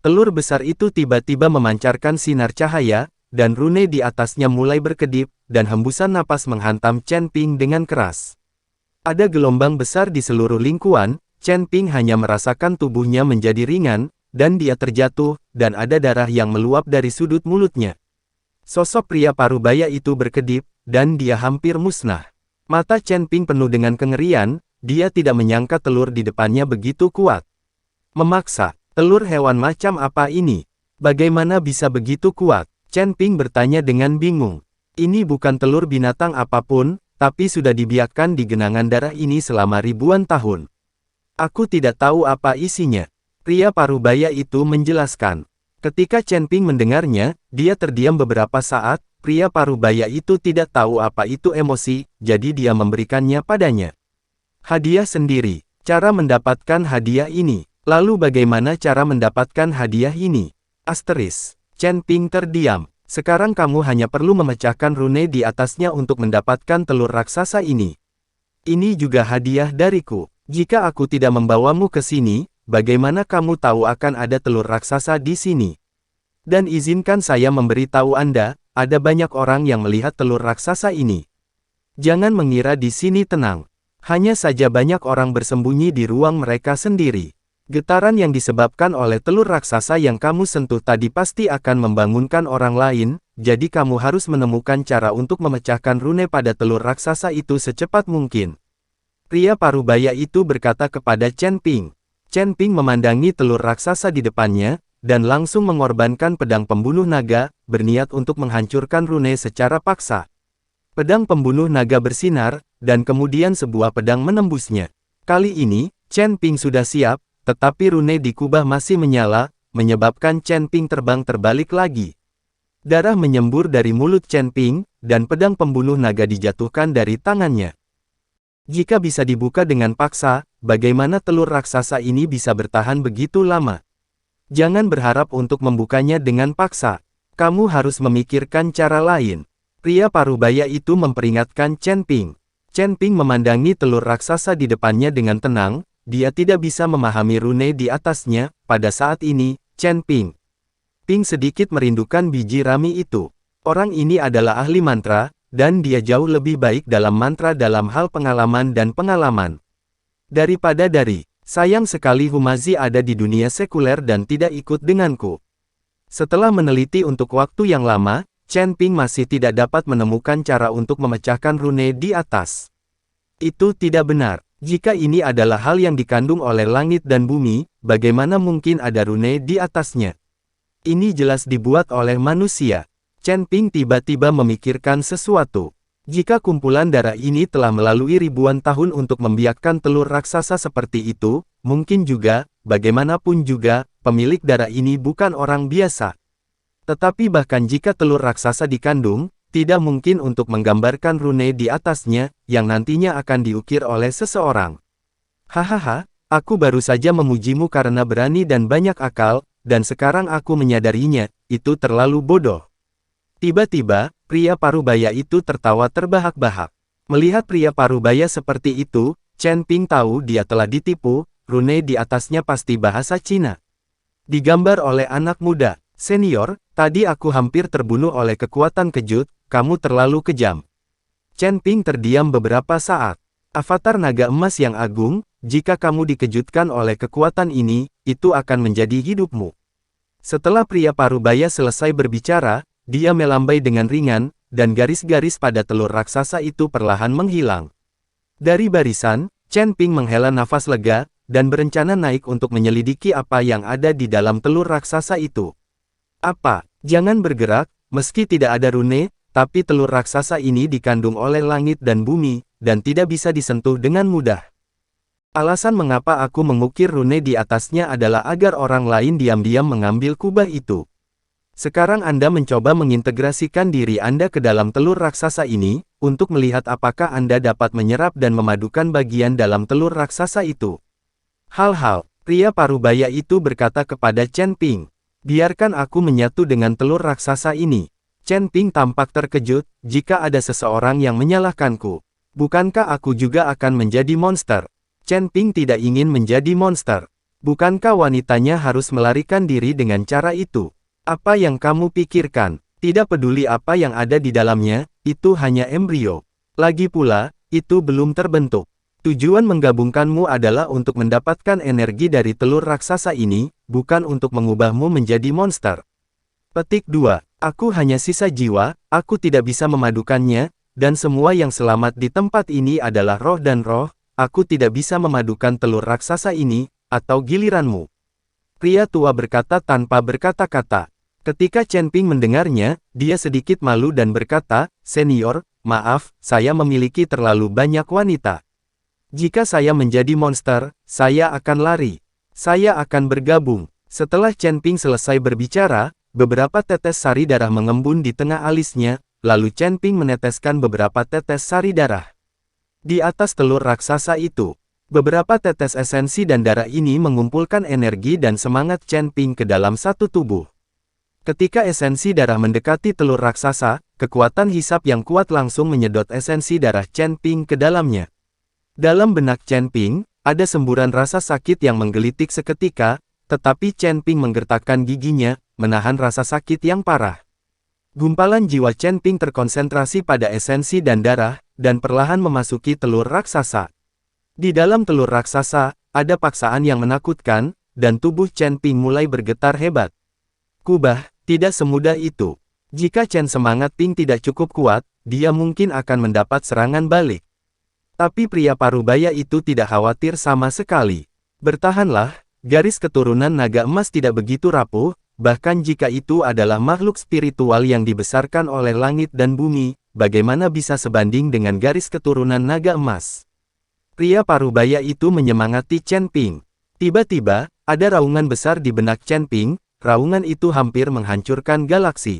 Telur besar itu tiba-tiba memancarkan sinar cahaya, dan rune di atasnya mulai berkedip, dan hembusan napas menghantam Chen Ping dengan keras. Ada gelombang besar di seluruh lingkuan, Chen Ping hanya merasakan tubuhnya menjadi ringan, dan dia terjatuh, dan ada darah yang meluap dari sudut mulutnya. Sosok pria parubaya itu berkedip, dan dia hampir musnah. Mata Chen Ping penuh dengan kengerian, dia tidak menyangka telur di depannya begitu kuat. Memaksa, telur hewan macam apa ini? Bagaimana bisa begitu kuat? Chen Ping bertanya dengan bingung. Ini bukan telur binatang apapun, tapi sudah dibiarkan di genangan darah ini selama ribuan tahun. Aku tidak tahu apa isinya. Pria parubaya itu menjelaskan. Ketika Chen Ping mendengarnya, dia terdiam beberapa saat. Pria parubaya itu tidak tahu apa itu emosi, jadi dia memberikannya padanya. Hadiah sendiri. Cara mendapatkan hadiah ini. Lalu bagaimana cara mendapatkan hadiah ini? Asteris. Chen Ping terdiam. Sekarang kamu hanya perlu memecahkan rune di atasnya untuk mendapatkan telur raksasa ini. Ini juga hadiah dariku. Jika aku tidak membawamu ke sini, bagaimana kamu tahu akan ada telur raksasa di sini? Dan izinkan saya memberitahu Anda, ada banyak orang yang melihat telur raksasa ini. Jangan mengira di sini tenang. Hanya saja banyak orang bersembunyi di ruang mereka sendiri. Getaran yang disebabkan oleh telur raksasa yang kamu sentuh tadi pasti akan membangunkan orang lain, jadi kamu harus menemukan cara untuk memecahkan rune pada telur raksasa itu secepat mungkin. Pria parubaya itu berkata kepada Chen Ping. Chen Ping memandangi telur raksasa di depannya, dan langsung mengorbankan pedang pembunuh naga, berniat untuk menghancurkan rune secara paksa. Pedang pembunuh naga bersinar, dan kemudian sebuah pedang menembusnya. Kali ini, Chen Ping sudah siap, tetapi rune di kubah masih menyala, menyebabkan Chen Ping terbang terbalik lagi. Darah menyembur dari mulut Chen Ping, dan pedang pembunuh naga dijatuhkan dari tangannya. Jika bisa dibuka dengan paksa, bagaimana telur raksasa ini bisa bertahan begitu lama? Jangan berharap untuk membukanya dengan paksa. Kamu harus memikirkan cara lain. Pria parubaya itu memperingatkan Chen Ping. Chen Ping memandangi telur raksasa di depannya dengan tenang, dia tidak bisa memahami rune di atasnya. Pada saat ini, Chen Ping sedikit merindukan biji rami itu. Orang ini adalah ahli mantra, dan dia jauh lebih baik dalam mantra dalam hal pengalaman dan pengalaman. Daripada dari, sayang sekali Humazi ada di dunia sekuler dan tidak ikut denganku. Setelah meneliti untuk waktu yang lama, Chen Ping masih tidak dapat menemukan cara untuk memecahkan rune di atas. Itu tidak benar. Jika ini adalah hal yang dikandung oleh langit dan bumi, bagaimana mungkin ada rune di atasnya? Ini jelas dibuat oleh manusia. Chen Ping tiba-tiba memikirkan sesuatu. Jika kumpulan darah ini telah melalui ribuan tahun untuk membiakkan telur raksasa seperti itu, mungkin juga, bagaimanapun juga, pemilik darah ini bukan orang biasa. Tetapi bahkan jika telur raksasa dikandung, tidak mungkin untuk menggambarkan rune di atasnya, yang nantinya akan diukir oleh seseorang. Hahaha, aku baru saja memujimu karena berani dan banyak akal, dan sekarang aku menyadarinya, itu terlalu bodoh. Tiba-tiba, pria parubaya itu tertawa terbahak-bahak. Melihat pria parubaya seperti itu, Chen Ping tahu dia telah ditipu, rune di atasnya pasti bahasa Cina. Digambar oleh anak muda, senior, tadi aku hampir terbunuh oleh kekuatan kejut, kamu terlalu kejam. Chen Ping terdiam beberapa saat. Avatar naga emas yang agung, jika kamu dikejutkan oleh kekuatan ini, itu akan menjadi hidupmu. Setelah pria parubaya selesai berbicara, dia melambai dengan ringan, dan garis-garis pada telur raksasa itu perlahan menghilang. Dari barisan, Chen Ping menghela nafas lega, dan berencana naik untuk menyelidiki apa yang ada di dalam telur raksasa itu. Apa? Jangan bergerak, meski tidak ada rune, tapi telur raksasa ini dikandung oleh langit dan bumi, dan tidak bisa disentuh dengan mudah. Alasan mengapa aku mengukir rune di atasnya adalah agar orang lain diam-diam mengambil kubah itu. Sekarang Anda mencoba mengintegrasikan diri Anda ke dalam telur raksasa ini, untuk melihat apakah Anda dapat menyerap dan memadukan bagian dalam telur raksasa itu. Hal-hal, pria parubaya itu berkata kepada Chen Ping. Biarkan aku menyatu dengan telur raksasa ini. Chen Ping tampak terkejut, jika ada seseorang yang menyalahkanku. Bukankah aku juga akan menjadi monster? Chen Ping tidak ingin menjadi monster. Bukankah wanitanya harus melarikan diri dengan cara itu? Apa yang kamu pikirkan? Tidak peduli apa yang ada di dalamnya, itu hanya embrio. Lagi pula, itu belum terbentuk. Tujuan menggabungkanmu adalah untuk mendapatkan energi dari telur raksasa ini, bukan untuk mengubahmu menjadi monster. Petik 2. Aku hanya sisa jiwa, aku tidak bisa memadukannya, dan semua yang selamat di tempat ini adalah roh dan roh, aku tidak bisa memadukan telur raksasa ini, atau giliranmu. Pria tua berkata tanpa berkata-kata. Ketika Chen Ping mendengarnya, dia sedikit malu dan berkata, "Senior, maaf, saya memiliki terlalu banyak wanita. Jika saya menjadi monster, saya akan lari. Saya akan bergabung." Setelah Chen Ping selesai berbicara, beberapa tetes sari darah mengembun di tengah alisnya, lalu Chen Ping meneteskan beberapa tetes sari darah. Di atas telur raksasa itu, beberapa tetes esensi dan darah ini mengumpulkan energi dan semangat Chen Ping ke dalam satu tubuh. Ketika esensi darah mendekati telur raksasa, kekuatan hisap yang kuat langsung menyedot esensi darah Chen Ping ke dalamnya. Dalam benak Chen Ping, ada semburan rasa sakit yang menggelitik seketika, tetapi Chen Ping menggertakkan giginya, menahan rasa sakit yang parah. Gumpalan jiwa Chen Ping terkonsentrasi pada esensi dan darah, dan perlahan memasuki telur raksasa. Di dalam telur raksasa, ada paksaan yang menakutkan, dan tubuh Chen Ping mulai bergetar hebat. Kubah, tidak semudah itu. Jika Chen Semangat Ping tidak cukup kuat, dia mungkin akan mendapat serangan balik. Tapi pria parubaya itu tidak khawatir sama sekali. Bertahanlah, garis keturunan naga emas tidak begitu rapuh, bahkan jika itu adalah makhluk spiritual yang dibesarkan oleh langit dan bumi, bagaimana bisa sebanding dengan garis keturunan naga emas? Pria parubaya itu menyemangati Chen Ping. Tiba-tiba, ada raungan besar di benak Chen Ping, raungan itu hampir menghancurkan galaksi.